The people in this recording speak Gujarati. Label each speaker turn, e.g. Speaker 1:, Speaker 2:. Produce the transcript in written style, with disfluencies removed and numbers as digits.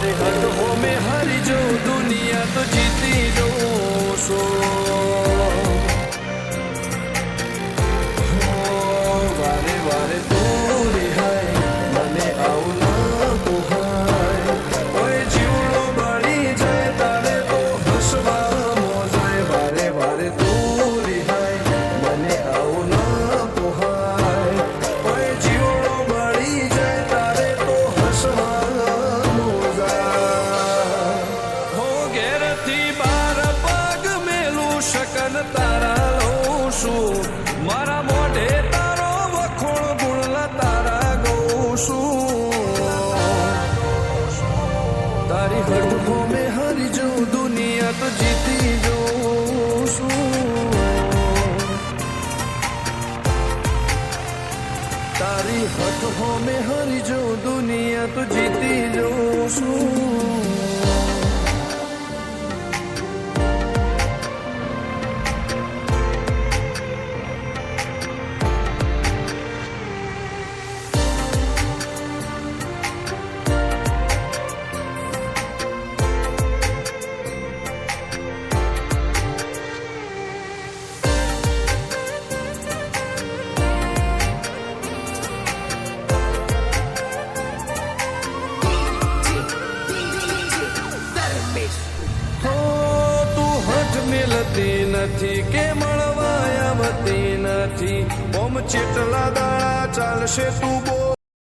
Speaker 1: તારી હદ હો મેં હારી જો દુનિયા તો જીતી જોશો વારે વારે તું રિહાય મને આવું ના પોહાય ઓય જીવડો બળી જાય તારે તો હસવા મોજાય વારે વારે તું રિહાય મને આવું ના પોહાય ઓય જીવડો બળી જાય તારે તો હસવા મોજાય હો ઘેરથી બાર પગ મેલું શકન તારા લઉં છું મારા મોઢે તારો વખોણ ગુણલા તારા ગઉં છું તારી હઠ મેં હારી જઉં દુનિયા તો જીતી જઉં છું તારી હઠ મેં હારી જઉં દુનિયા તો જીતી જઉં છું મિલતી નથી કે મળવા આવતી નથી ઓમ ચેટલા દાડા ચાલશે તું બોલ